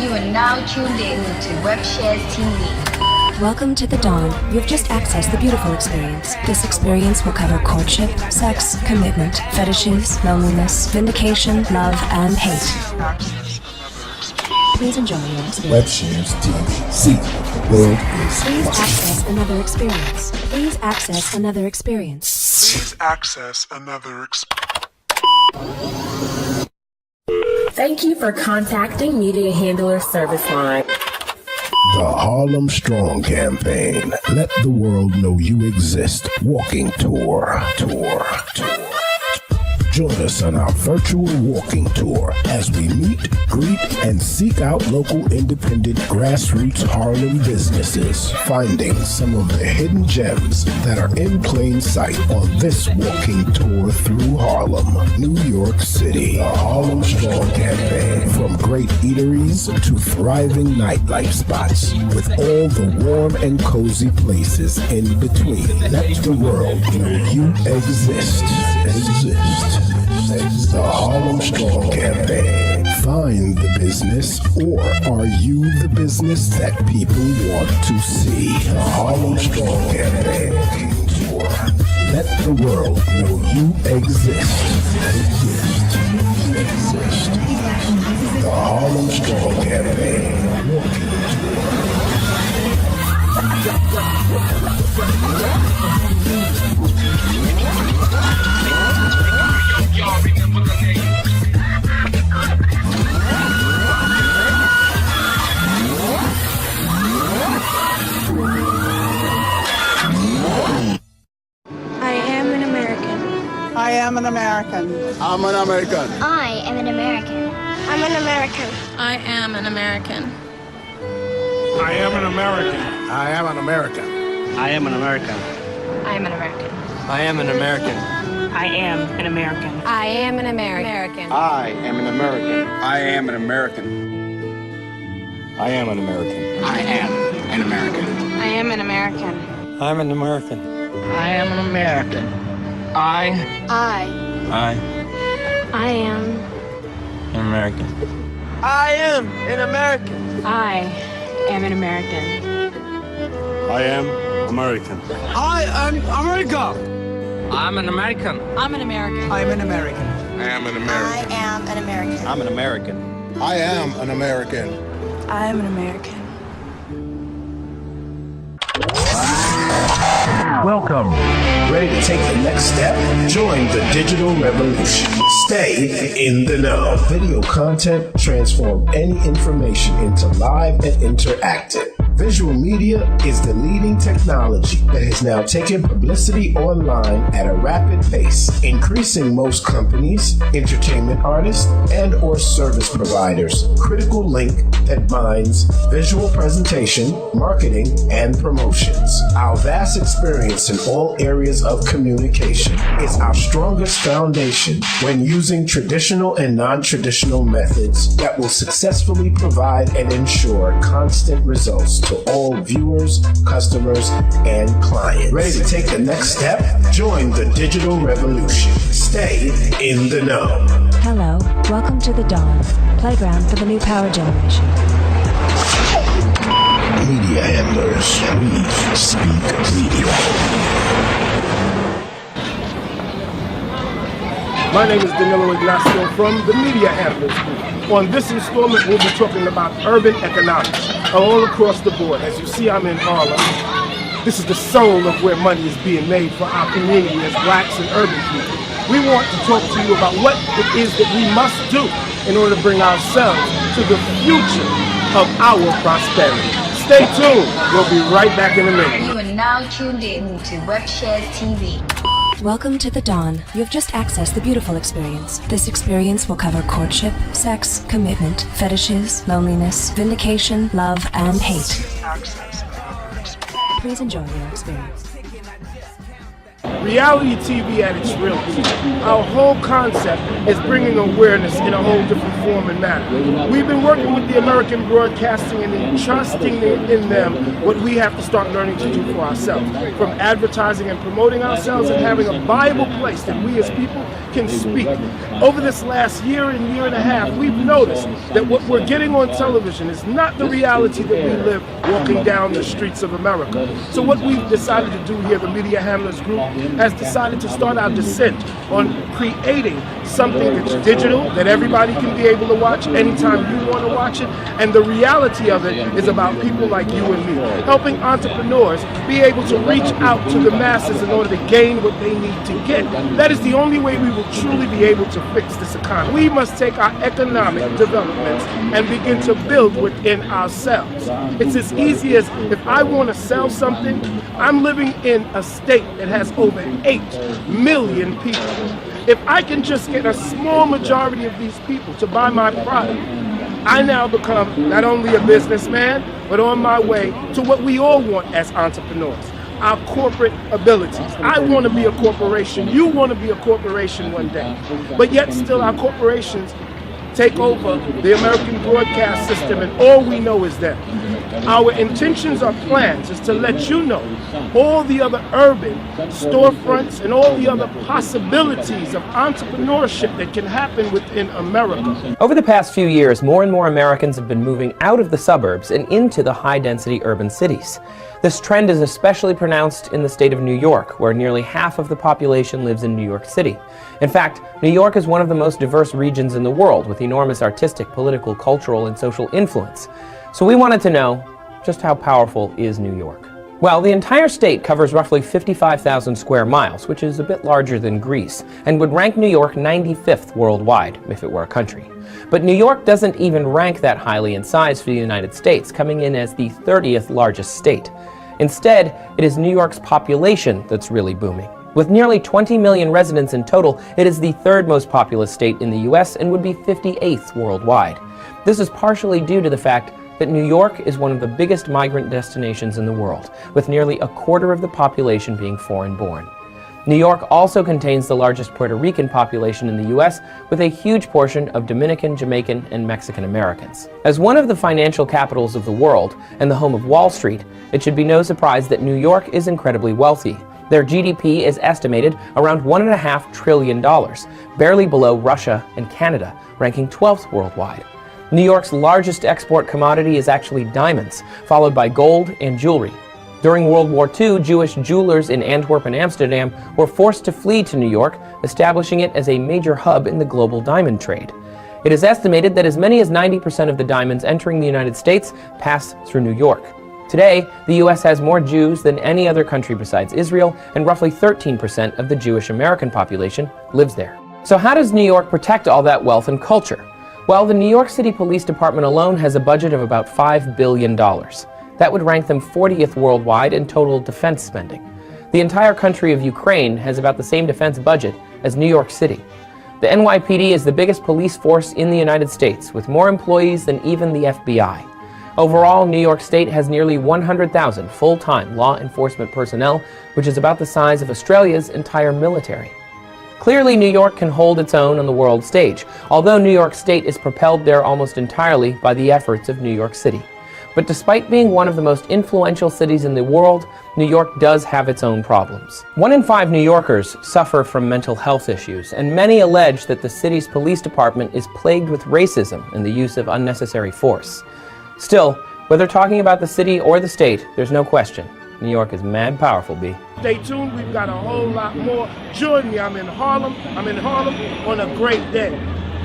You are now tuned in to WebShares TV. Welcome to the Dawn. You've just accessed the beautiful experience. This experience will cover courtship, sex, commitment, fetishes, loneliness, vindication, love, and hate. Please enjoy your experience. WebShares TV. See, the world is Please watching. access another experience. Please access another experience. Please access another experience. Thank you for contacting Media Handler Service Line. The Harlem Strong Campaign. Let the world know you exist. Walking tour. Join us on our virtual walking tour as we meet, greet, and seek out local independent grassroots Harlem businesses, finding some of the hidden gems that are in plain sight on this walking tour through Harlem, New York City. The Harlem Strong Campaign, from great eateries to thriving nightlife spots, with all the warm and cozy places in between. Let the world know you exist. The Harlem Strong Campaign. Find the business, or are you the business that people want to see? The Harlem Strong Campaign. Let the world know you exist. The Harlem Strong Campaign. Y'all remember the name. I am an American. I am an American. I'm an American. I am an American. I'm an American. I am an American. I am an American. I am an American. I am an American. I am an American. I am an American. I am an American. I am an American. I am an American. I am an American. I am an American. I am an American. I am an American. I'm an American. I am an American. I am An American. I am an American. I am an American. I am American. I am America. I'm an American. I'm an American. I'm an American. I am an American. am an American. I'm an American. I am an American. I am an American. Welcome. Ready to take the next step? Join the digital revolution. Stay in the know. Video content transform any information into live and interactive. Visual media is the leading technology that has now taken publicity online at a rapid pace, increasing most companies, entertainment artists, and or service providers' critical link that binds visual presentation, marketing, and promotions. Our vast experience in all areas of communication is our strongest foundation when using traditional and non-traditional methods that will successfully provide and ensure constant results to all viewers, customers, and clients. Ready to take the next step? Join the digital revolution. Stay in the know. Hello, welcome to the Dawn, playground for the new power generation. Media handlers, we speak media. My name is Danilo Ignacio from the Media Handlers Group. On this installment, we'll be talking about urban economics all across the board. As you see, I'm in Harlem. This is the soul of where money is being made for our community as blacks and urban people. We want to talk to you about what it is that we must do in order to bring ourselves to the future of our prosperity. Stay tuned. We'll be right back in a minute. You are now tuned in to WebShares TV. Welcome to the Dawn. You've just accessed the beautiful experience. This experience will cover courtship, sex, commitment, fetishes, loneliness, vindication, love, and hate. Please enjoy your experience. reality TV at its realest. Our whole concept is bringing awareness in a whole different form and manner. We've been working with the American broadcasting and entrusting in them what we have to start learning to do for ourselves, from advertising and promoting ourselves and having a viable place that we as people can speak. Over this last year and a half, we've noticed that what we're getting on television is not the reality that we live walking down the streets of America. So what we've decided to do here, the Media Handlers Group, has decided to start our descent on creating something that's digital, that everybody can be able to watch anytime you want to watch it. And the reality of it is about people like you and me, helping entrepreneurs be able to reach out to the masses in order to gain what they need to get. That is the only way we will truly be able to fix this economy. We must take our economic developments and begin to build within ourselves. It's as easy as, if I want to sell something, I'm living in a state that has over 8 million people. If I can just get a small majority of these people to buy my product, I now become not only a businessman, but on my way to what we all want as entrepreneurs, our corporate abilities. I want to be a corporation. You want to be a corporation one day. But yet still our corporations take over the American broadcast system, and all we know is them. Our intentions or plans is to let you know all the other urban storefronts and all the other possibilities of entrepreneurship that can happen within America. Over the past few years, more and more Americans have been moving out of the suburbs and into the high-density urban cities. This trend is especially pronounced in the state of New York, where nearly half of the population lives in New York City. In fact, New York is one of the most diverse regions in the world, with enormous artistic, political, cultural, and social influence. So we wanted to know, just how powerful is New York? Well, the entire state covers roughly 55,000 square miles, which is a bit larger than Greece, and would rank New York 95th worldwide, if it were a country. But New York doesn't even rank that highly in size for the United States, coming in as the 30th largest state. Instead, it is New York's population that's really booming. With nearly 20 million residents in total, it is the third most populous state in the US and would be 58th worldwide. This is partially due to the fact that New York is one of the biggest migrant destinations in the world, with nearly a quarter of the population being foreign-born. New York also contains the largest Puerto Rican population in the U.S., with a huge portion of Dominican, Jamaican, and Mexican Americans. As one of the financial capitals of the world and the home of Wall Street, it should be no surprise that New York is incredibly wealthy. Their GDP is estimated around $1.5 trillion, barely below Russia and Canada, ranking 12th worldwide. New York's largest export commodity is actually diamonds, followed by gold and jewelry. During World War II, Jewish jewelers in Antwerp and Amsterdam were forced to flee to New York, establishing it as a major hub in the global diamond trade. It is estimated that as many as 90% of the diamonds entering the United States pass through New York. Today, the U.S. has more Jews than any other country besides Israel, and roughly 13% of the Jewish American population lives there. So how does New York protect all that wealth and culture? Well, the New York City Police Department alone has a budget of about $5 billion. That would rank them 40th worldwide in total defense spending. The entire country of Ukraine has about the same defense budget as New York City. The NYPD is the biggest police force in the United States, with more employees than even the FBI. Overall, New York State has nearly 100,000 full-time law enforcement personnel, which is about the size of Australia's entire military. Clearly, New York can hold its own on the world stage, although New York State is propelled there almost entirely by the efforts of New York City. But despite being one of the most influential cities in the world, New York does have its own problems. 1 in 5 New Yorkers suffer from mental health issues, and many allege that the city's police department is plagued with racism and the use of unnecessary force. Still, whether talking about the city or the state, there's no question. New York is mad powerful, B. Stay tuned, we've got a whole lot more. Join me, I'm in Harlem on a great day,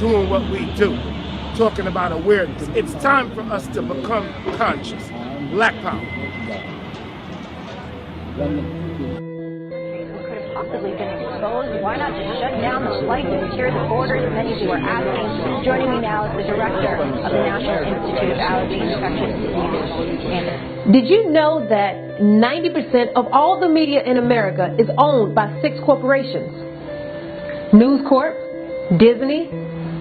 doing what we do, talking about awareness. It's time for us to become conscious. Black power. Possibly been exposed. Why not just shut down the flights and secure the borders? Many of you are asking. Joining me now is the director of the National Institute of Allergy and Infectious Diseases. Did you know that 90% of all the media in America is owned by 6 corporations? News Corp, Disney,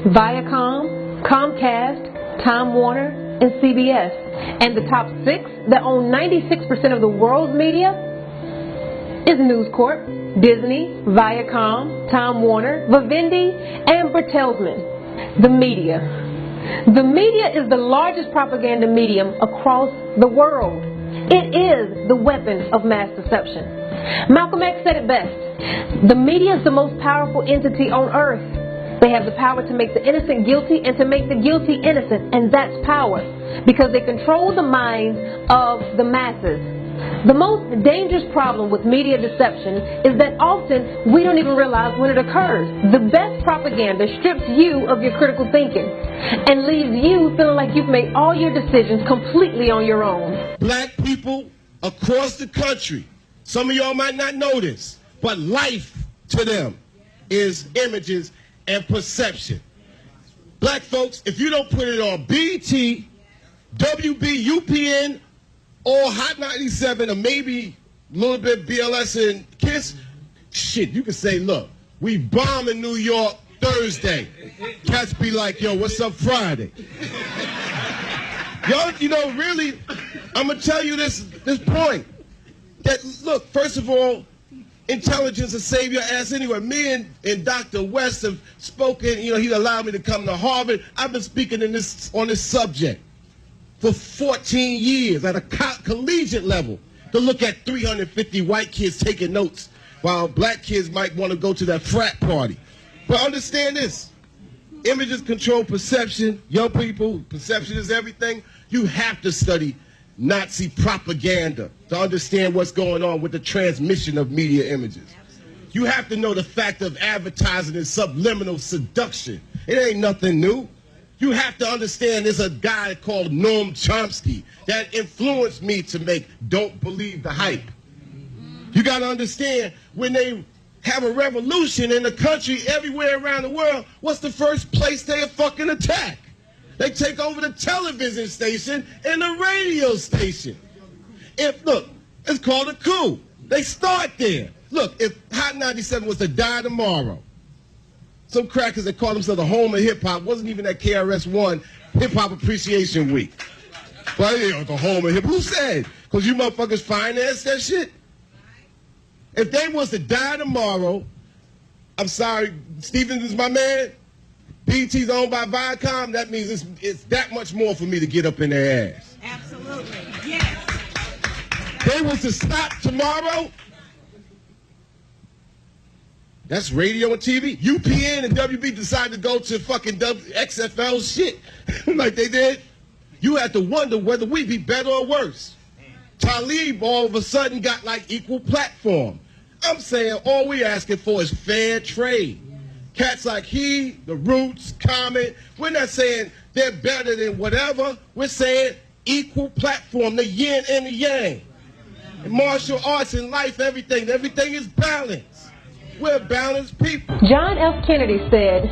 Viacom, Comcast, Time Warner, and CBS. And the top 6 that own 96% of the world's media? is News Corp, Disney, Viacom, Time Warner, Vivendi, and Bertelsmann. The media. The media is the largest propaganda medium across the world. It is the weapon of mass deception. Malcolm X said it best. The media is the most powerful entity on earth. They have the power to make the innocent guilty and to make the guilty innocent, and that's power, because they control the minds of the masses. The most dangerous problem with media deception is that often we don't even realize when it occurs. The best propaganda strips you of your critical thinking and leaves you feeling like you've made all your decisions completely on your own. Black people across the country, some of y'all might not know this, but life to them is images and perception. Black folks, if you don't put it on BET, WB, UPN, or Hot 97, or maybe a little bit BLS and KISS, shit, you can say, look, we bomb in New York Thursday. Cats be like, yo, what's up Friday? Y'all, you know, really, I'm going to tell you this point. That, look, first of all, intelligence will save your ass anyway. Me and Dr. West have spoken, you know, he allowed me to come to Harvard. I've been speaking on this subject for 14 years at a collegiate level to look at 350 white kids taking notes while black kids might want to go to that frat party. But understand this, images control perception. Young people, perception is everything. You have to study Nazi propaganda to understand what's going on with the transmission of media images. You have to know the fact of advertising and subliminal seduction. It ain't nothing new. You have to understand there's a guy called Noam Chomsky that influenced me to make Don't Believe the Hype. You got to understand, when they have a revolution in the country everywhere around the world, what's the first place they fucking attack? They take over the television station and the radio station. Look, it's called a coup. They start there. Look, if Hot 97 was to die tomorrow, some crackers that call themselves the home of hip-hop, wasn't even at KRS-One Hip-Hop Appreciation Week. Well, you know, the home of hip-hop. Who said? Because you motherfuckers finance that shit? If they was to die tomorrow, I'm sorry, Stevens is my man, BET's owned by Viacom, that means it's that much more for me to get up in their ass. Absolutely, yes. They was to stop tomorrow, that's radio and TV. UPN and WB decided to go to fucking XFL shit like they did. You have to wonder whether we be better or worse. Talib all of a sudden got like equal platform. I'm saying all we asking for is fair trade. Cats like he, the Roots, Common, we're not saying they're better than whatever. We're saying equal platform, the yin and the yang. In martial arts and life, everything is balanced. We're balanced people. John F. Kennedy said,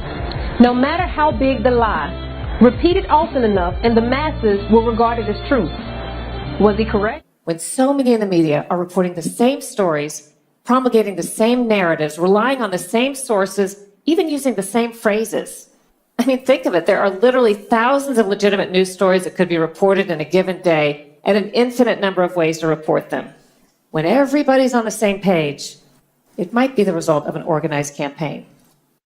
no matter how big the lie, repeat it often enough and the masses will regard it as truth. Was he correct? When so many in the media are reporting the same stories, promulgating the same narratives, relying on the same sources, even using the same phrases. I mean, think of it. There are literally thousands of legitimate news stories that could be reported in a given day and an infinite number of ways to report them. When everybody's on the same page, it might be the result of an organized campaign.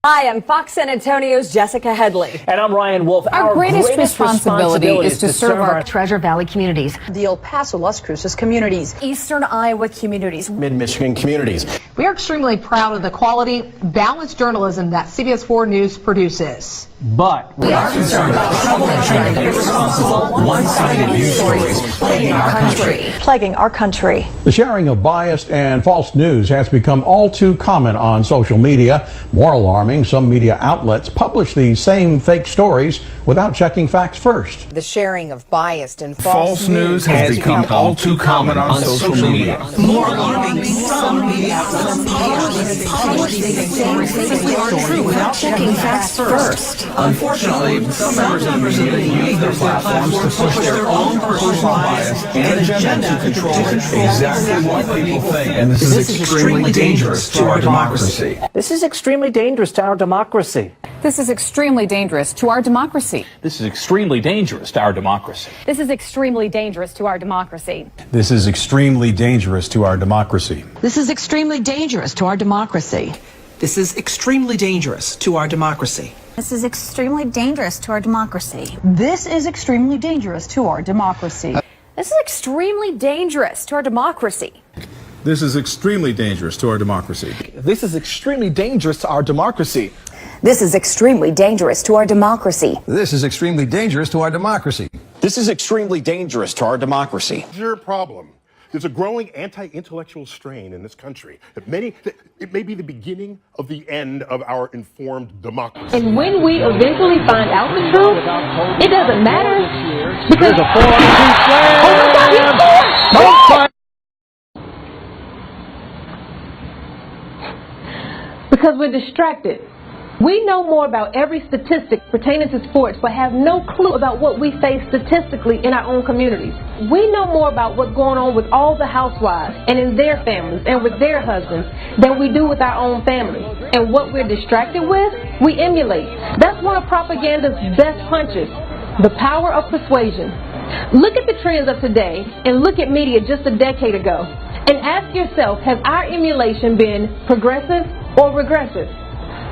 Hi, I'm Fox San Antonio's Jessica Headley. And I'm Ryan Wolf. Our greatest responsibility is to serve our Treasure Valley communities, the El Paso, Las Cruces communities, Eastern Iowa communities, Mid-Michigan communities. We are extremely proud of the quality, balanced journalism that CBS 4 News produces. But we are concerned about troubling, irresponsible, one-sided news stories plaguing our country. The sharing of biased and false news has become all too common on social media. More alarming, some media outlets publish these same fake stories without checking facts first. The sharing of biased and false news has become all too common on social media. More alarming, some media outlets publish these same fake stories without checking facts first. Unfortunately, some members of the media use their platforms to push their own personal bias and agenda to control exactly what people think. And this is extremely dangerous to our democracy. This is extremely dangerous to our democracy. This is extremely dangerous to our democracy. This is extremely dangerous to our democracy. This is extremely dangerous to our democracy. This is extremely dangerous to our democracy. This is extremely dangerous to our democracy. This is extremely dangerous to our democracy. This is extremely dangerous to our democracy. This is extremely dangerous to our democracy. This is extremely dangerous to our democracy. This is extremely dangerous to our democracy. This is extremely dangerous to our democracy. This is extremely dangerous to our democracy. This is extremely dangerous to our democracy. This is extremely dangerous to our democracy. Your problem. There's a growing anti-intellectual strain in this country. It may be the beginning of the end of our informed democracy. And when we eventually find out the truth, it doesn't matter because There's a 4-on-2 slam. Oh my God, he scored! Because we're distracted. We know more about every statistic pertaining to sports, but have no clue about what we face statistically in our own communities. We know more about what's going on with all the housewives and in their families and with their husbands than we do with our own family. And what we're distracted with, we emulate. That's one of propaganda's best punches, the power of persuasion. Look at the trends of today and look at media just a decade ago. And ask yourself, has our emulation been progressive or regressive?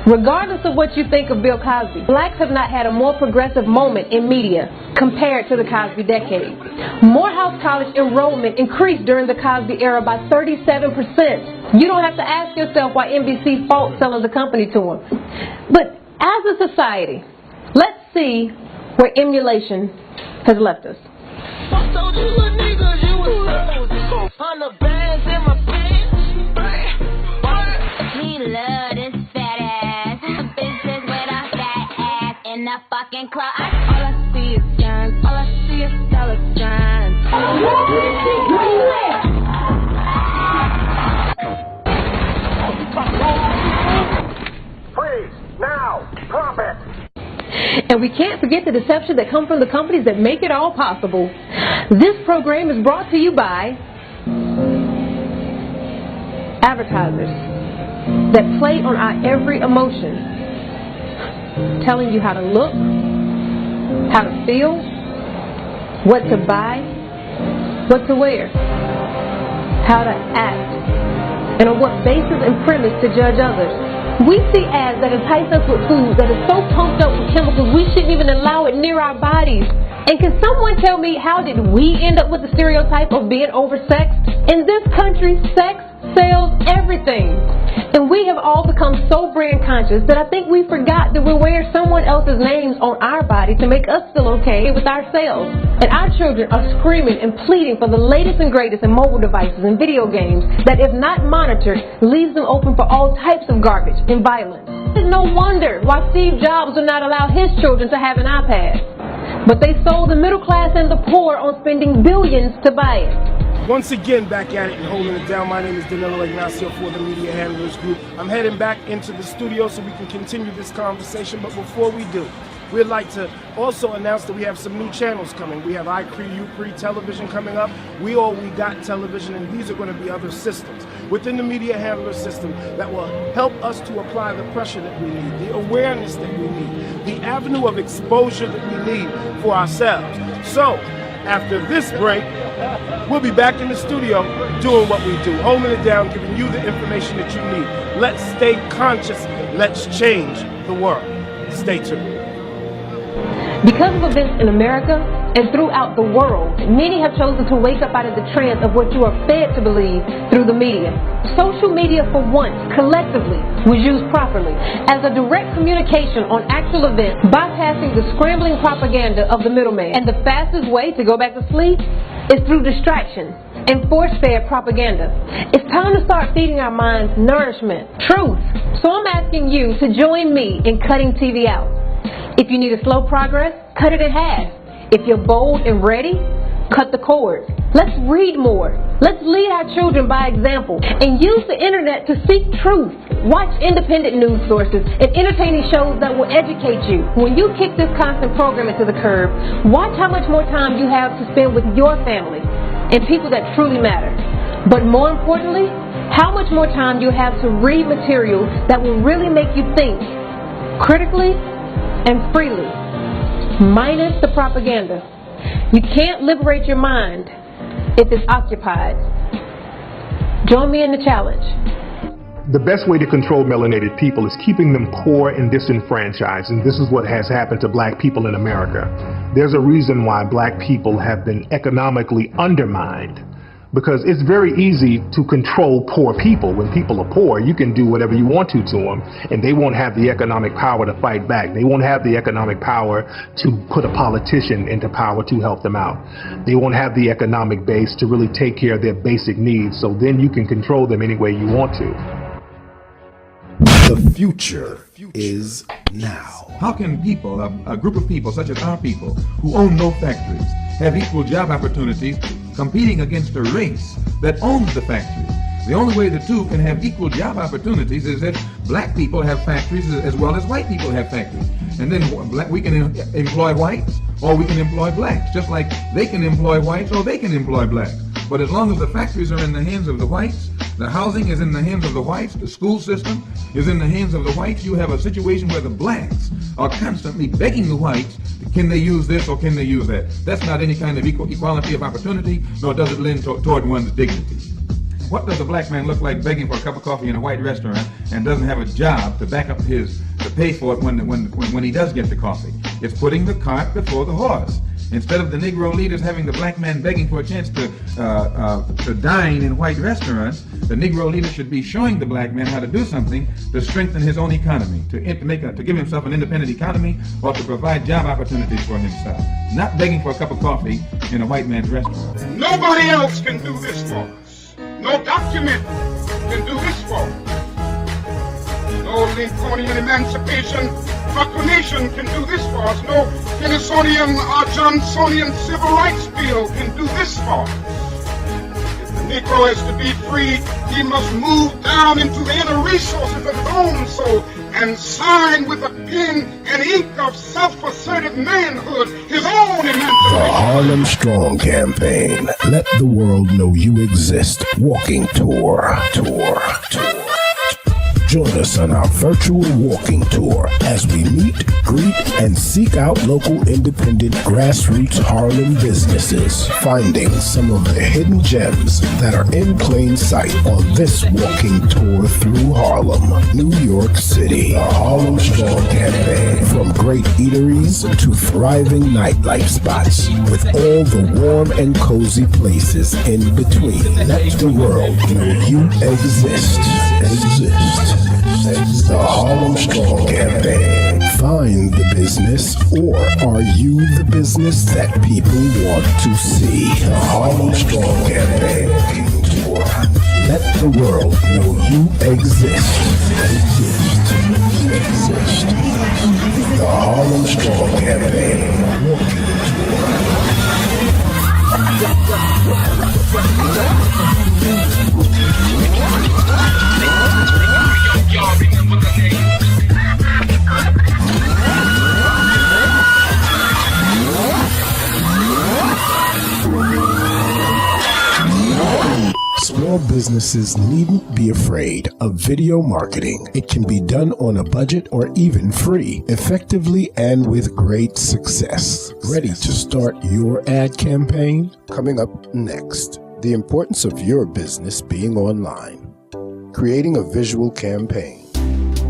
Regardless of what you think of Bill Cosby, blacks have not had a more progressive moment in media compared to the Cosby decade. Morehouse College enrollment increased during the Cosby era by 37%. You don't have to ask yourself why NBC fought selling the company to him. But as a society, let's see where emulation has left us. In the fucking club, all I see is guns, all I see is dollar signs. Freeze! Now! Drop it! And we can't forget the deception that comes from the companies that make it all possible. This program is brought to you by advertisers that play on our every emotion, telling you how to look, how to feel, what to buy, what to wear, how to act, and on what basis and premise to judge others. We see ads that entice us with food that is so pumped up with chemicals we shouldn't even allow it near our bodies. And can someone tell me, how did we end up with the stereotype of being oversexed? In this country, sex sells everything. And we have all become so brand conscious that I think we forgot that we're wearing someone else's names on our body to make us feel okay with ourselves. And our children are screaming and pleading for the latest and greatest in mobile devices and video games that, if not monitored, leaves them open for all types of garbage and violence. It's no wonder why Steve Jobs would not allow his children to have an iPad. But they sold the middle class and the poor on spending billions to buy it. Once again, back at it and holding it down. My name is Danilo Ignacio for the Media Handlers Group. I'm heading back into the studio so we can continue this conversation. But before we do, we'd like to also announce that we have some new channels coming. We have iCree television coming up. We Got television, and these are going to be other systems within the Media Handler system that will help us to apply the pressure that we need, the awareness that we need, the avenue of exposure that we need for ourselves. So, after this break, we'll be back in the studio doing what we do, holding it down, giving you the information that you need. Let's stay conscious. Let's change the world. Stay tuned. Because of events in America and throughout the world, many have chosen to wake up out of the trance of what you are fed to believe through the media. Social media, for once, collectively, was used properly as a direct communication on actual events, bypassing the scrambling propaganda of the middleman. And the fastest way to go back to sleep is through distraction and force-fed propaganda. It's time to start feeding our minds nourishment, truth. So I'm asking you to join me in cutting TV out. If you need a slow progress, cut it in half. If you're bold and ready, cut the cords. Let's read more. Let's lead our children by example and use the internet to seek truth. Watch independent news sources and entertaining shows that will educate you. When you kick this constant programming to the curb, watch how much more time you have to spend with your family and people that truly matter. But more importantly, how much more time you have to read material that will really make you think critically and freely, minus the propaganda. You can't liberate your mind if it's occupied. Join me in the challenge. The best way to control melanated people is keeping them poor and disenfranchised, and this is what has happened to black people in America. There's a reason why black people have been economically undermined, because it's very easy to control poor people. When people are poor, you can do whatever you want to them, and they won't have the economic power to fight back. They won't have the economic power to put a politician into power to help them out. They won't have the economic base to really take care of their basic needs, so then you can control them any way you want to. The future is now. How can people, a group of people such as our people, who own no factories, have equal job opportunities competing against a race that owns the factories? The only way the two can have equal job opportunities is if black people have factories as well as white people have factories. And then we can employ whites or we can employ blacks, just like they can employ whites or they can employ blacks. But as long as the factories are in the hands of the whites, the housing is in the hands of the whites, the school system is in the hands of the whites, you have a situation where the blacks are constantly begging the whites, can they use this or can they use that? That's not any kind of equality of opportunity, nor does it lend toward one's dignity. What does a black man look like begging for a cup of coffee in a white restaurant and doesn't have a job to back up to pay for it when he does get the coffee? It's putting the cart before the horse. Instead of the Negro leaders having the black man begging for a chance to dine in white restaurants, the Negro leader should be showing the black man how to do something to strengthen his own economy, to give himself an independent economy, or to provide job opportunities for himself. Not begging for a cup of coffee in a white man's restaurant. Nobody else can do this for us. No document can do this for us. No Lincolnian Emancipation Proclamation can do this for us. No Tennessonian or Johnsonian Civil Rights Bill can do this for us. If the Negro is to be free, he must move down into the inner resources of his own soul and sign with a pen and ink of self-assertive manhood his own emancipation. The Harlem Strong Campaign. Let the world know you exist. Walking tour. Join us on our virtual walking tour as we meet, greet, and seek out local independent grassroots Harlem businesses, finding some of the hidden gems that are in plain sight on this walking tour through Harlem, New York City. The Harlem Strong Campaign. From great eateries to thriving nightlife spots, with all the warm and cozy places in between. Let the world know you exist. The Harlem Strong Campaign. Find the business, or are you the business that people want to see? The Harlem Strong Campaign. Let the world know you exist. The Harlem Strong Campaign. Small businesses needn't be afraid of video marketing. It can be done on a budget or even free, effectively and with great success. Ready to start your ad campaign? Coming up next, the importance of your business being online, creating a visual campaign,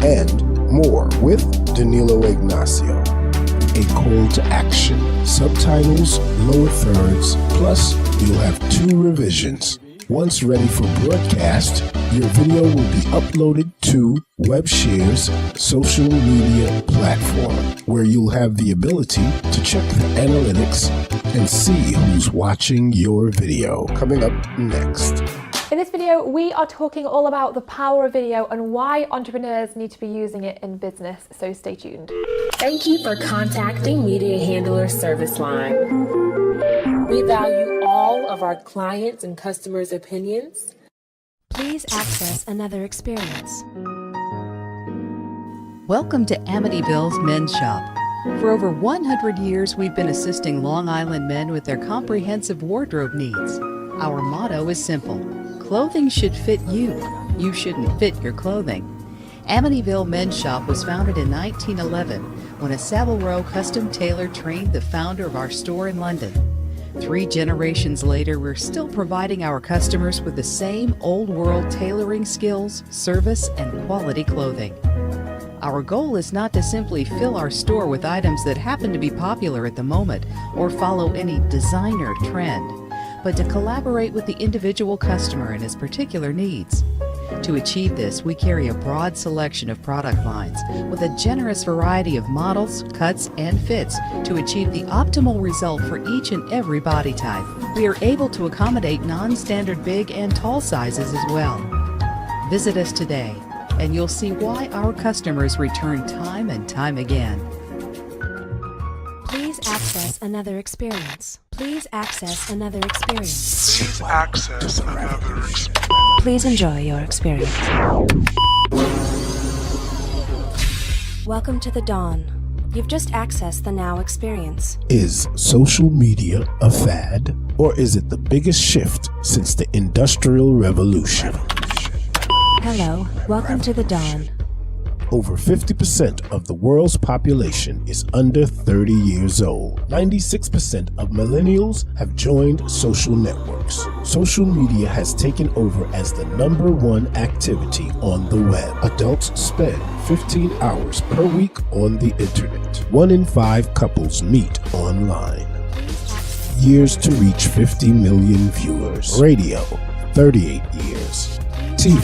and more with Danilo Ignacio. A call to action, subtitles, lower thirds, plus you'll have 2 revisions. Once ready for broadcast, your video will be uploaded to WebShare's social media platform, where you'll have the ability to check the analytics and see who's watching your video. Coming up next. In this video, we are talking all about the power of video and why entrepreneurs need to be using it in business, so stay tuned. Thank you for contacting Media Handler Service Line. We value all of our clients' and customers' opinions. Please access another experience. Welcome to Amityville's Men's Shop. For over 100 years, we've been assisting Long Island men with their comprehensive wardrobe needs. Our motto is simple: clothing should fit you. You shouldn't fit your clothing. Amityville Men's Shop was founded in 1911 when a Savile Row custom tailor trained the founder of our store in London. 3 generations later, we're still providing our customers with the same old-world tailoring skills, service, and quality clothing. Our goal is not to simply fill our store with items that happen to be popular at the moment or follow any designer trend, but to collaborate with the individual customer and his particular needs. To achieve this, we carry a broad selection of product lines with a generous variety of models, cuts, and fits to achieve the optimal result for each and every body type. We are able to accommodate non-standard big and tall sizes as well. Visit us today, and you'll see why our customers return time and time again. Please access another experience. Please access another experience. Please access another experience. Please enjoy your experience. Welcome to the dawn. You've just accessed the now experience. Is social media a fad, or is it the biggest shift since the Industrial Revolution? Hello, welcome to the dawn. Over 50% of the world's population is under 30 years old. 96% of millennials have joined social networks. Social media has taken over as the #1 activity on the web. Adults spend 15 hours per week on the internet. 1 in 5 couples meet online. Years to reach 50 million viewers. Radio, 38 years. TV,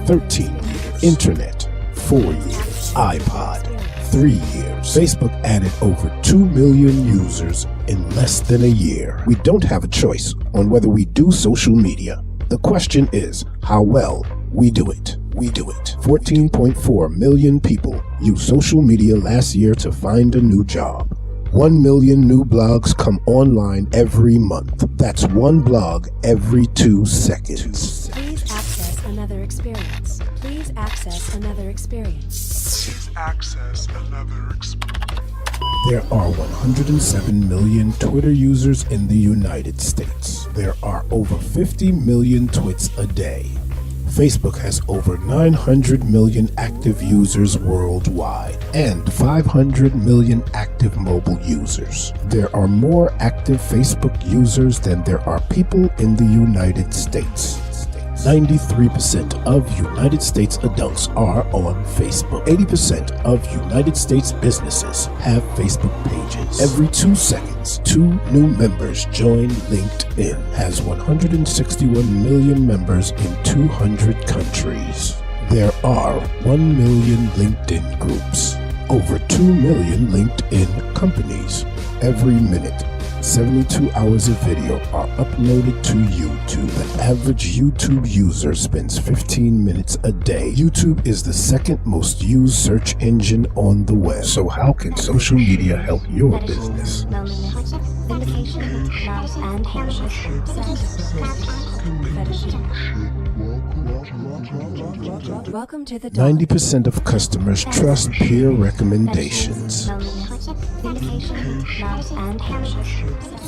13 years. Internet, 4 years. iPod, 3 years. Facebook added over 2 million users in less than a year. We don't have a choice on whether we do social media. The question is how well we do it. We do it. 14.4 million people used social media last year to find a new job. 1 million new blogs come online every month. That's 1 blog every 2 seconds. Please access another experience. Please access another experience. Please access another experience. There are 107 million Twitter users in the United States. There are over 50 million tweets a day. Facebook has over 900 million active users worldwide and 500 million active mobile users. There are more active Facebook users than there are people in the United States. 93% of United States adults are on Facebook. 80% of United States businesses have Facebook pages. Every 2 seconds, 2 new members join LinkedIn. Has 161 million members in 200 countries. There are 1 million LinkedIn groups. Over 2 million LinkedIn companies. Every minute, 72 hours of video are uploaded to YouTube. The average YouTube user spends 15 minutes a day. YouTube is the second most used search engine on the web. So how can social media help your business? Welcome to the dawn. 90% of customers trust peer recommendations.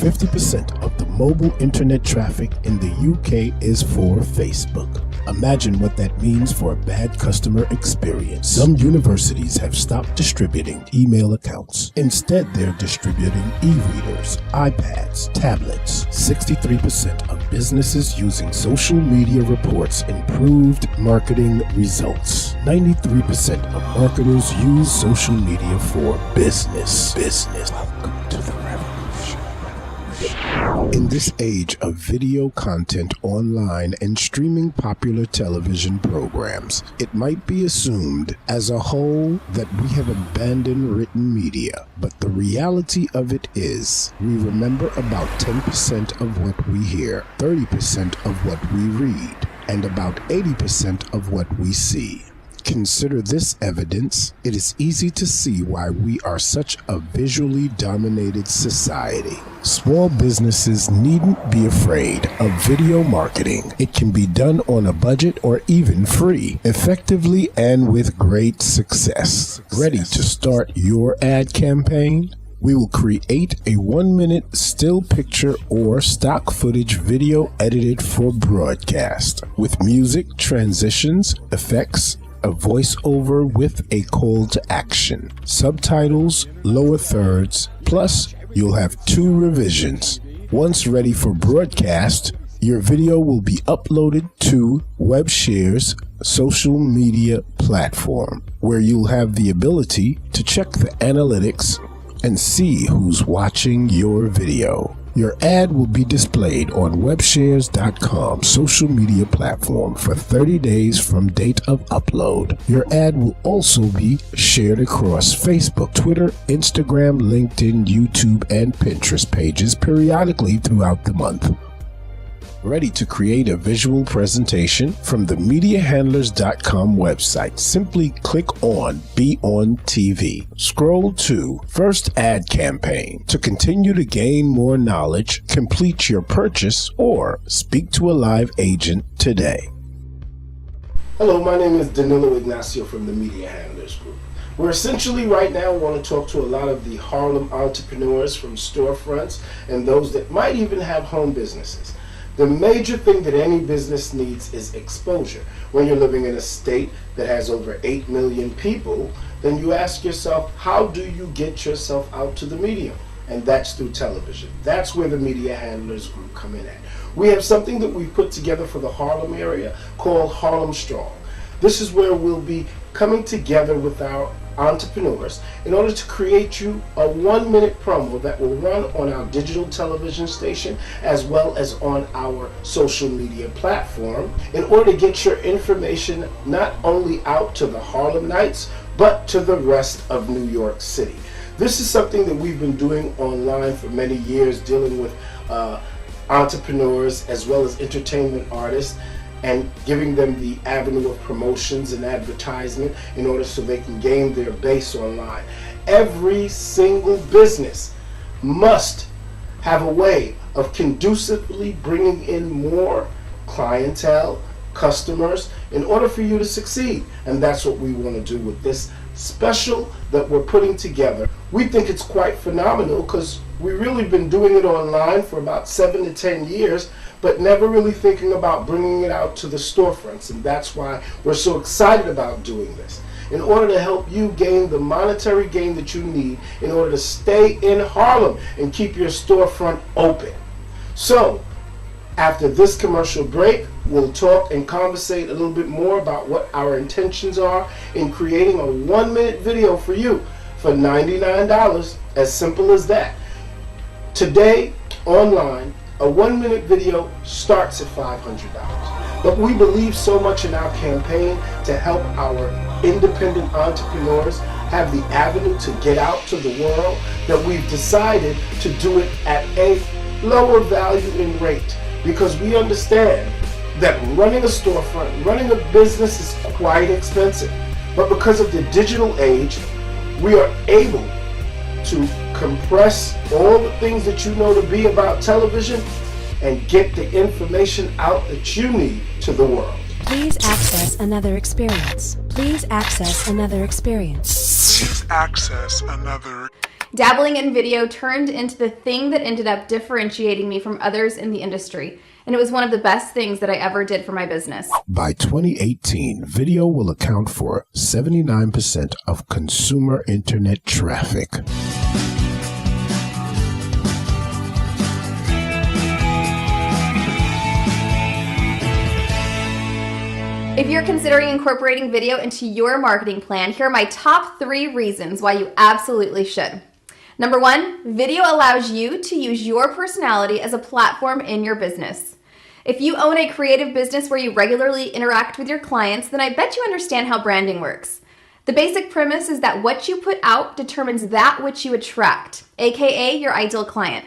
50% of the mobile internet traffic in the UK is for Facebook. Imagine what that means for a bad customer experience. Some universities have stopped distributing email accounts. Instead, they're distributing e-readers, iPads, tablets. 63% of businesses using social media reports improved marketing results. 93% of marketers use social media for business. Welcome to the revolution. In this age of video content online and streaming popular television programs, it might be assumed as a whole that we have abandoned written media. But the reality of it is, we remember about 10% of what we hear, 30% of what we read, and about 80% of what we see. Consider this evidence. It is easy to see why we are such a visually dominated society. Small businesses needn't be afraid of video marketing. It can be done on a budget or even free, effectively and with great success. Ready to start your ad campaign? We will create a 1-minute still picture or stock footage video edited for broadcast with music, transitions, effects, a voiceover with a call to action, subtitles, lower thirds, plus you'll have 2 revisions. Once ready for broadcast, your video will be uploaded to WebShare's social media platform, where you'll have the ability to check the analytics and see who's watching your video. Your ad will be displayed on webshares.com social media platform for 30 days from date of upload. Your ad will also be shared across Facebook, Twitter, Instagram, LinkedIn, YouTube, and Pinterest pages periodically throughout the month. Ready to create a visual presentation? From the MediaHandlers.com website, simply click on Be on TV. Scroll to First Ad Campaign. To continue to gain more knowledge, complete your purchase, or speak to a live agent today. Hello, my name is Danilo Ignacio from the Media Handlers Group. We're essentially right now want to talk to a lot of the Harlem entrepreneurs from storefronts and those that might even have home businesses. The major thing that any business needs is exposure. When you're living in a state that has over 8 million people, then you ask yourself, how do you get yourself out to the medium? And that's through television. That's where the Media Handlers Group come in at. We have something that we put together for the Harlem area called Harlem Strong. This is where we'll be coming together with our entrepreneurs in order to create you a 1-minute promo that will run on our digital television station as well as on our social media platform in order to get your information not only out to the Harlemites but to the rest of New York City. This is something that we've been doing online for many years, dealing with entrepreneurs as well as entertainment artists, and giving them the avenue of promotions and advertisement in order so they can gain their base online. Every single business must have a way of conducively bringing in more clientele, customers, in order for you to succeed. And that's what we want to do with this special that we're putting together. We think it's quite phenomenal because we've really been doing it online for about 7 to 10 years, but never really thinking about bringing it out to the storefronts. And that's why we're so excited about doing this, in order to help you gain the monetary gain that you need in order to stay in Harlem and keep your storefront open. So, after this commercial break, we'll talk and conversate a little bit more about what our intentions are in creating a 1-minute video for you for $99, as simple as that. Today, online, a 1-minute video starts at $500. But we believe so much in our campaign to help our independent entrepreneurs have the avenue to get out to the world that we've decided to do it at a lower value in rate, because we understand that running a storefront, running a business is quite expensive. But because of the digital age, we are able to compress all the things that you know to be about television and get the information out that you need to the world. Please access another experience. Please access another experience. Please access another. Dabbling in video turned into the thing that ended up differentiating me from others in the industry, and it was one of the best things that I ever did for my business. By 2018, video will account for 79% of consumer internet traffic. If you're considering incorporating video into your marketing plan, here are my top 3 reasons why you absolutely should. Number 1, video allows you to use your personality as a platform in your business. If you own a creative business where you regularly interact with your clients, then I bet you understand how branding works. The basic premise is that what you put out determines that which you attract, aka your ideal client.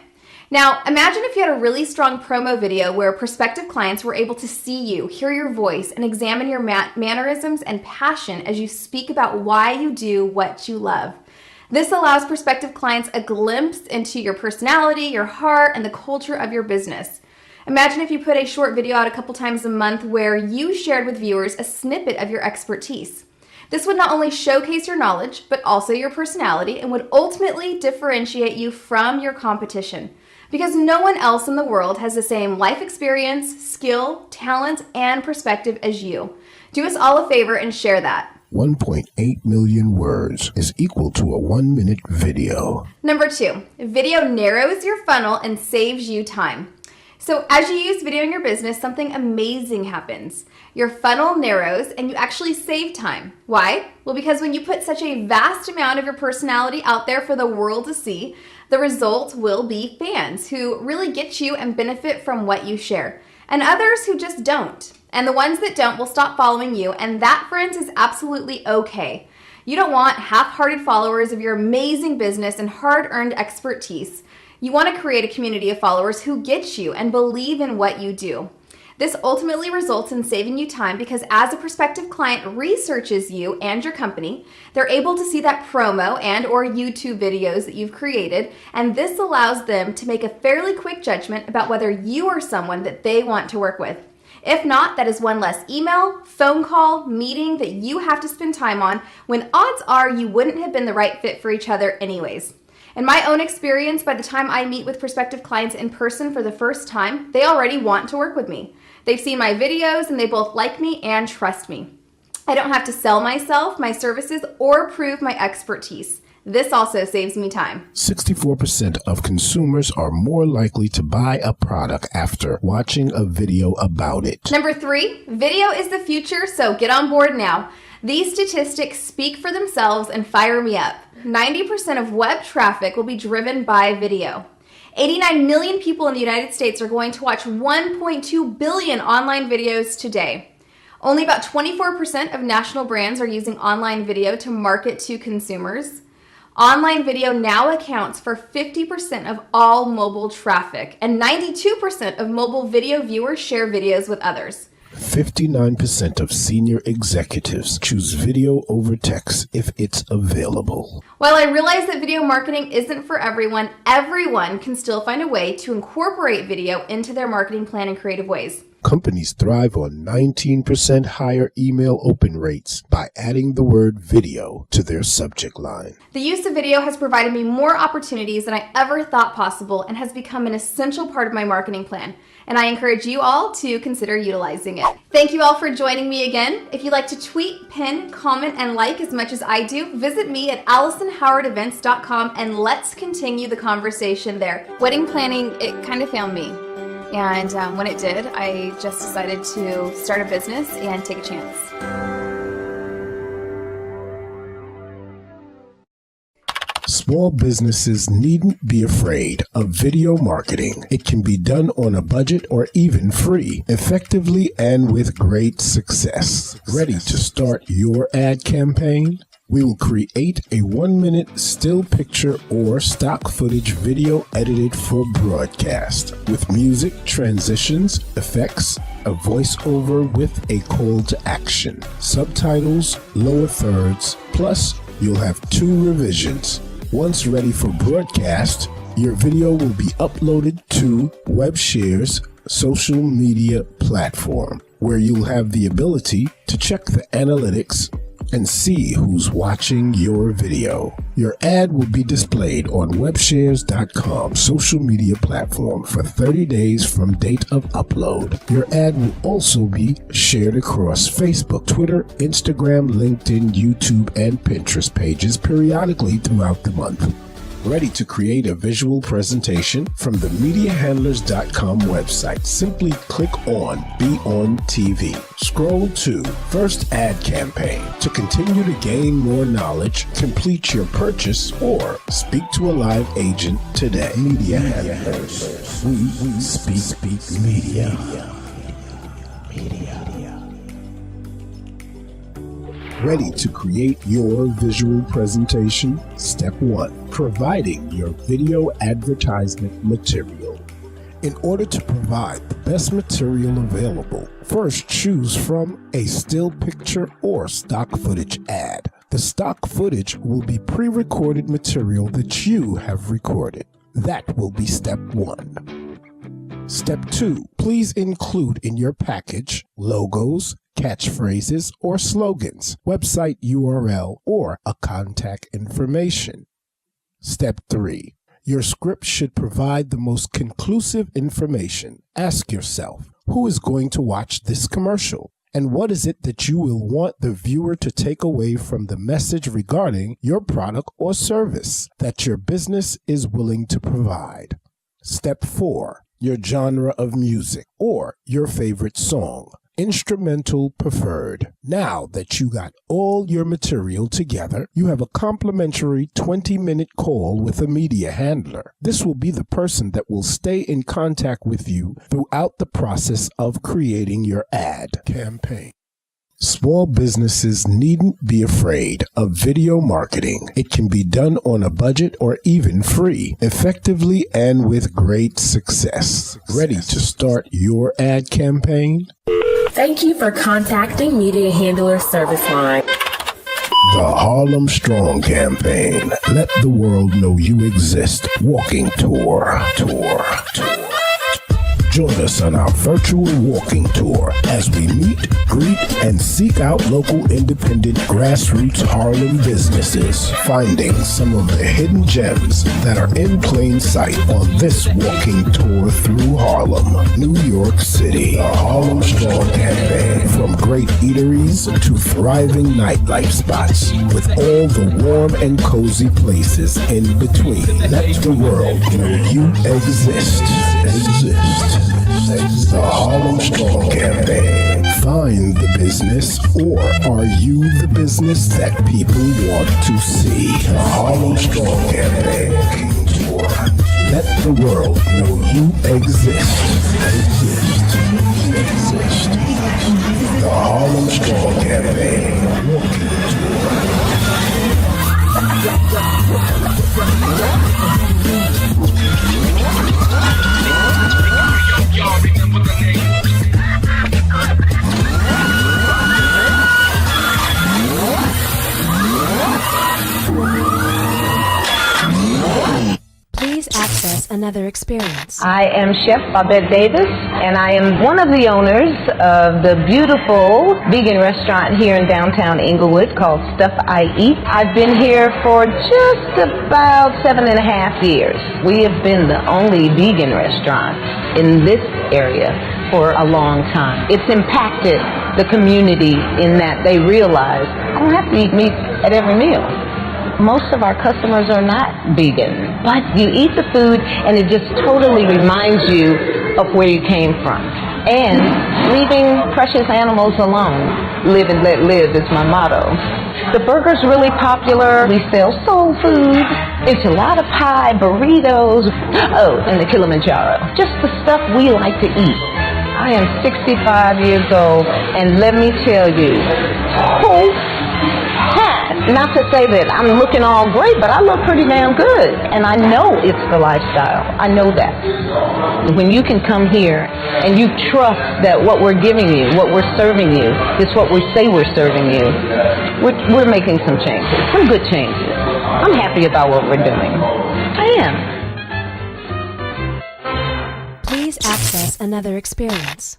Now, imagine if you had a really strong promo video where prospective clients were able to see you, hear your voice, and examine your mannerisms and passion as you speak about why you do what you love. This allows prospective clients a glimpse into your personality, your heart, and the culture of your business. Imagine if you put a short video out a couple times a month where you shared with viewers a snippet of your expertise. This would not only showcase your knowledge, but also your personality, and would ultimately differentiate you from your competition. Because no one else in the world has the same life experience, skill, talent, and perspective as you. Do us all a favor and share that. 1.8 million words is equal to a 1-minute video. Number 2, video narrows your funnel and saves you time. So as you use video in your business, something amazing happens. Your funnel narrows and you actually save time. Why? Well, because when you put such a vast amount of your personality out there for the world to see, the result will be fans who really get you and benefit from what you share, and others who just don't. And the ones that don't will stop following you, and that, friends, is absolutely okay. You don't want half-hearted followers of your amazing business and hard-earned expertise. You want to create a community of followers who get you and believe in what you do. This ultimately results in saving you time because as a prospective client researches you and your company, they're able to see that promo and or YouTube videos that you've created, and this allows them to make a fairly quick judgment about whether you are someone that they want to work with. If not, that is one less email, phone call, meeting that you have to spend time on when odds are you wouldn't have been the right fit for each other anyways. In my own experience, by the time I meet with prospective clients in person for the first time, they already want to work with me. They've seen my videos and they both like me and trust me. I don't have to sell myself, my services, or prove my expertise. This also saves me time. 64% of consumers are more likely to buy a product after watching a video about it. Number 3, video is the future, so get on board now. These statistics speak for themselves and fire me up. 90% of web traffic will be driven by video. 89 million people in the United States are going to watch 1.2 billion online videos today. Only about 24% of national brands are using online video to market to consumers. Online video now accounts for 50% of all mobile traffic, and 92% of mobile video viewers share videos with others. 59% of senior executives choose video over text if it's available. While I realize that video marketing isn't for everyone can still find a way to incorporate video into their marketing plan in creative ways. Companies thrive on 19% higher email open rates by adding the word video to their subject line. The use of video has provided me more opportunities than I ever thought possible and has become an essential part of my marketing plan. And I encourage you all to consider utilizing it. Thank you all for joining me again. If you like to tweet, pin, comment, and like as much as I do, visit me at AllisonHowardEvents.com and let's continue the conversation there. Wedding planning, it kind of found me. And when it did, I just decided to start a business and take a chance. Small businesses needn't be afraid of video marketing. It can be done on a budget or even free, effectively and with great success. Ready to start your ad campaign? We will create a 1-minute still picture or stock footage video edited for broadcast with music, transitions, effects, a voiceover with a call to action, subtitles, lower thirds, plus you'll have 2 revisions. Once ready for broadcast, your video will be uploaded to WebShare's social media platform, where you'll have the ability to check the analytics and see who's watching your video. Your ad will be displayed on webshares.com social media platform for 30 days from date of upload. Your ad will also be shared across Facebook, Twitter, Instagram, LinkedIn, YouTube, and Pinterest pages periodically throughout the month. Ready to create a visual presentation? From the MediaHandlers.com website, simply click on Be On TV. Scroll to First Ad Campaign. To continue to gain more knowledge, complete your purchase, or speak to a live agent today. Media Handlers. We speak media. Ready to create your visual presentation? Step 1. Providing your video advertisement material. In order to provide the best material available, first choose from a still picture or stock footage ad. The stock footage will be pre-recorded material that you have recorded. That will be step 1. Step 2. Please include in your package logos, catchphrases or slogans, website URL, or a contact information. Step 3. Your script should provide the most conclusive information. Ask yourself, who is going to watch this commercial? And what is it that you will want the viewer to take away from the message regarding your product or service that your business is willing to provide? Step 4, your genre of music or your favorite song. Instrumental preferred. Now that you got all your material together, you have a complimentary 20-minute call with a media handler. This will be the person that will stay in contact with you throughout the process of creating your ad campaign. Small businesses needn't be afraid of video marketing. It can be done on a budget or even free, effectively and with great success. Ready to start your ad campaign? Thank you for contacting Media Handler Service Line. The Harlem Strong Campaign. Let the world know you exist. Walking tour. Join us on our virtual walking tour as we meet, greet, and seek out local independent grassroots Harlem businesses, finding some of the hidden gems that are in plain sight on this walking tour through Harlem, New York City. The Harlem Strong Campaign, from great eateries to thriving nightlife spots, with all the warm and cozy places in between. Let the world know you exist. The Harlem Strong Campaign. Find the business, or are you the business that people want to see? The Harlem Strong Campaign. Let the world know you exist. The Harlem Strong Campaign. Y'all remember the name? Please access another experience. I am Chef Babette Davis, and I am one of the owners of the beautiful vegan restaurant here in downtown Inglewood called Stuff I Eat. I've been here for just about 7.5 years. We have been the only vegan restaurant in this area for a long time. It's impacted the community in that they realize I don't have to eat meat at every meal. Most of our customers are not vegan, but you eat the food and it just totally reminds you of where you came from. And leaving precious animals alone. Live and let live is my motto. The burger's really popular. We sell soul food, enchilada pie, burritos, and the Kilimanjaro. Just the stuff we like to eat. I am 65 years old, and let me tell you, not to say that I'm looking all great, but I look pretty damn good. And I know it's the lifestyle. I know that. When you can come here and you trust that what we're giving you, what we're serving you, is what we say we're serving you, we're making some changes, some good changes. I'm happy about what we're doing. I am. Please access another experience.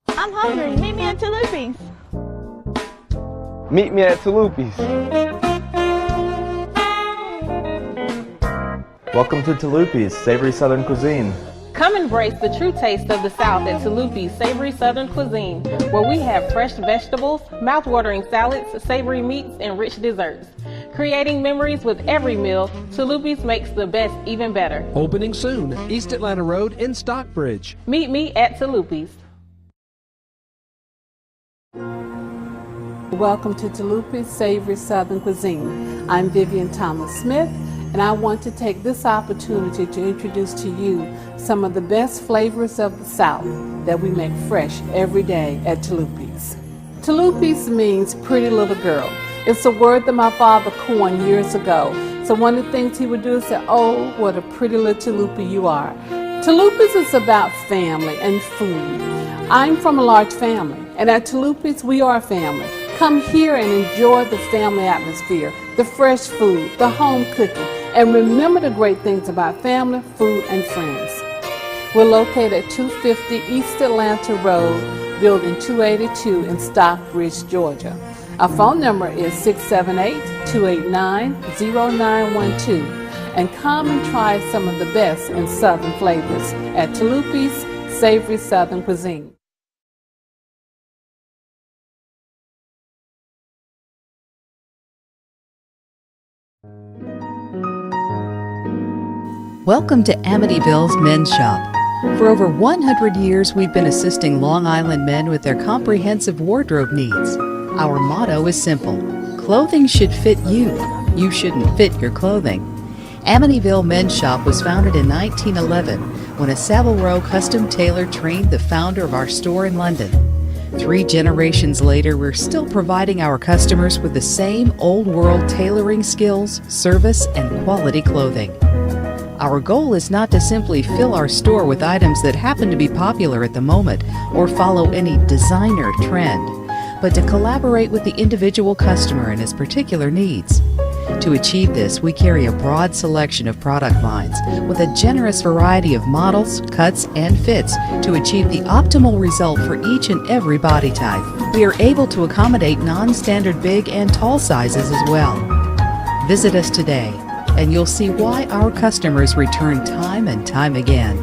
I'm hungry. Meet me at Talupi's. Meet me at Talupi's. Welcome to Talupi's, savory Southern cuisine. Come embrace the true taste of the South at Talupi's Savory Southern Cuisine, where we have fresh vegetables, mouth-watering salads, savory meats, and rich desserts. Creating memories with every meal, Talupi's makes the best even better. Opening soon, East Atlanta Road in Stockbridge. Meet me at Talupi's. Welcome to Talupi's Savory Southern Cuisine. I'm Vivian Thomas Smith, and I want to take this opportunity to introduce to you some of the best flavors of the South that we make fresh every day at Talupi's. Talupi's means pretty little girl. It's a word that my father coined years ago. So one of the things he would do is say, "Oh, what a pretty little Talupi you are." Talupi's is about family and food. I'm from a large family, and at Talupi's we are a family. Come here and enjoy the family atmosphere, the fresh food, the home cooking, and remember the great things about family, food, and friends. We're located at 250 East Atlanta Road, Building 282 in Stockbridge, Georgia. Our phone number is 678-289-0912. and come and try some of the best in Southern flavors at Talupi's Savory Southern Cuisine. Welcome to Amityville's Men's Shop. For over 100 years, we've been assisting Long Island men with their comprehensive wardrobe needs. Our motto is simple: clothing should fit you. You shouldn't fit your clothing. Amityville Men's Shop was founded in 1911 when a Savile Row custom tailor trained the founder of our store in London. 3 generations later, we're still providing our customers with the same old-world tailoring skills, service, and quality clothing. Our goal is not to simply fill our store with items that happen to be popular at the moment or follow any designer trend, but to collaborate with the individual customer and his particular needs. To achieve this, we carry a broad selection of product lines with a generous variety of models, cuts, and fits to achieve the optimal result for each and every body type. We are able to accommodate non-standard big and tall sizes as well. Visit us today, and you'll see why our customers return time and time again.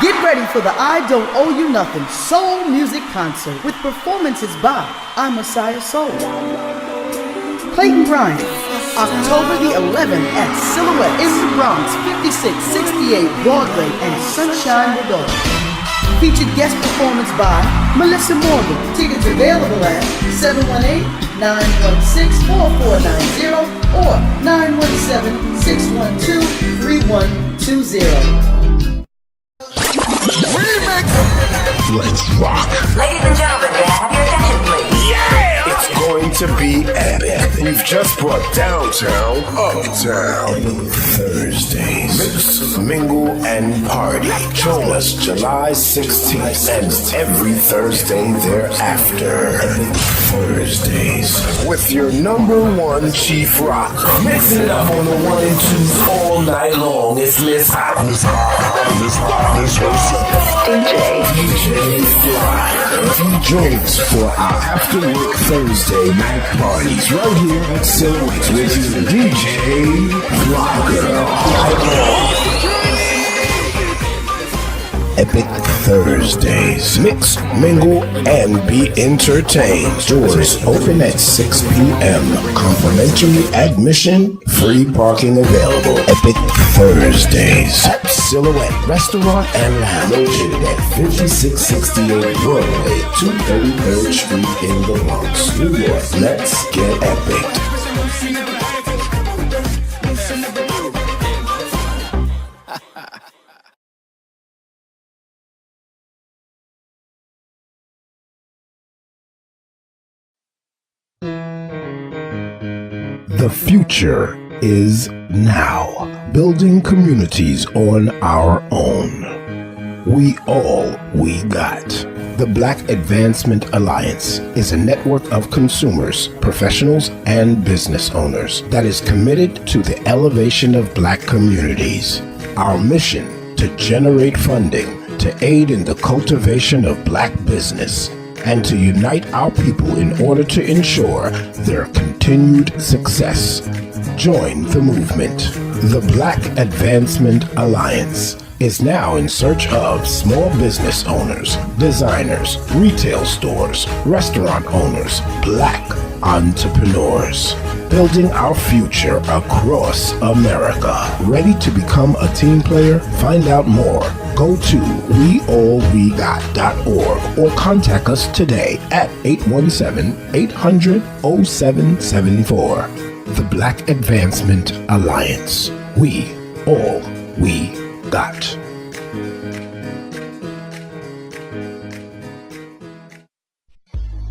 Get ready for the I Don't Owe You Nothing Soul Music Concert with performances by I Messiah Soul, Clayton Bryant, October the 11th at Silhouette in the Bronx, 5668 Broadway and Sunshine Redor. Featured guest performance by Melissa Morgan. Tickets available at 718-916-4490 or 917-612-3120. Let's rock. Ladies and gentlemen, may I have your attention, please? Yeah! It's going to be epic. We've just brought downtown uptown. Epic Thursdays. Mix, mingle, and party. Join us July 16th and every Thursday thereafter. Epic Thursdays. With your #1 chief rocker. Mixing it up on the 1 and 2s all night long. It's Miss Hot. Miss Hot. Miss Hot. Miss Hot. DJ Fly. Join us for our after work Thursday night parties right here at Silhouette with your DJ Flyer. Epic Thursdays. Mix, mingle, and be entertained. Doors open at 6 p.m. Complimentary admission, free parking available. Epic Thursdays. Silhouette Restaurant and Lounge. Located at 5668 Broadway, 233rd Street in the Bronx, New York. Let's get epic. The future is now. Building communities on our own. We got. The Black Advancement Alliance is a network of consumers, professionals, and business owners that is committed to the elevation of Black communities. Our mission to generate funding to aid in the cultivation of Black business and to unite our people in order to ensure their continued success. Join the movement. The Black Advancement Alliance is now in search of small business owners, designers, retail stores, restaurant owners, Black entrepreneurs. building our future across America. Ready to become a team player? Find out more. Go to weallwegot.org or contact us today at 817-800-0774. The Black Advancement Alliance. We all we got.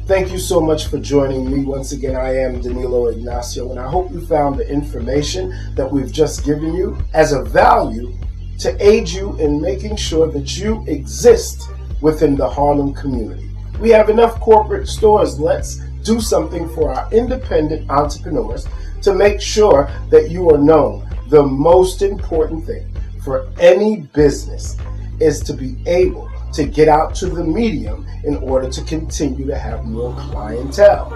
Thank you so much for joining me. Once again, I am Danilo Ignacio, and I hope you found the information that we've just given you as a value to aid you in making sure that you exist within the Harlem community. We have enough corporate stores. Let's do something for our independent entrepreneurs to make sure that you are known. The most important thing for any business is to be able to get out to the medium in order to continue to have more clientele.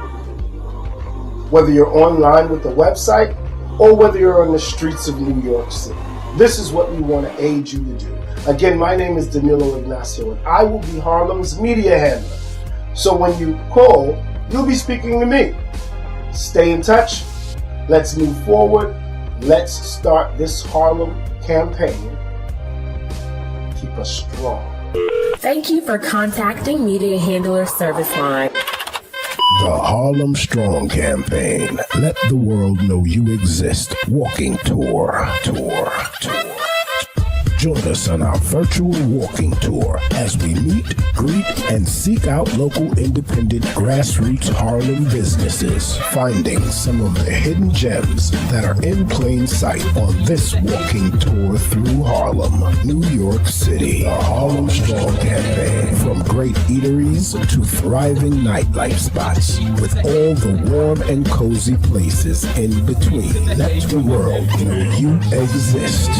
Whether you're online with the website or whether you're on the streets of New York City, this is what we want to aid you to do. Again, my name is Danilo Ignacio, and I will be Harlem's media handler. So when you call, you'll be speaking to me. Stay in touch. Let's move forward. Let's start this Harlem campaign. Keep us strong. Thank you for contacting Media Handler Service Line. The Harlem Strong Campaign. Let the world know you exist. Walking tour. Join us on our virtual walking tour as we meet, greet, and seek out local independent grassroots Harlem businesses, finding some of the hidden gems that are in plain sight on this walking tour through Harlem, New York City. The Harlem Strong Campaign. From great eateries to thriving nightlife spots, with all the warm and cozy places in between. Let the world know you exist.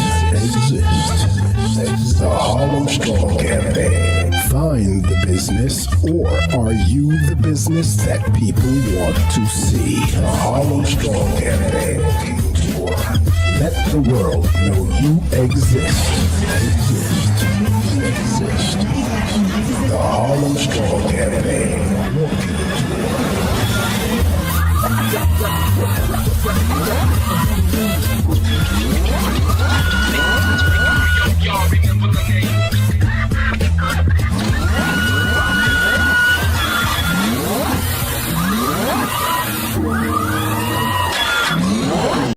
The Harlem Strong Campaign. Find the business, or are you the business that people want to see? The Harlem Strong Campaign. Let the world know you exist. The Harlem Strong Campaign.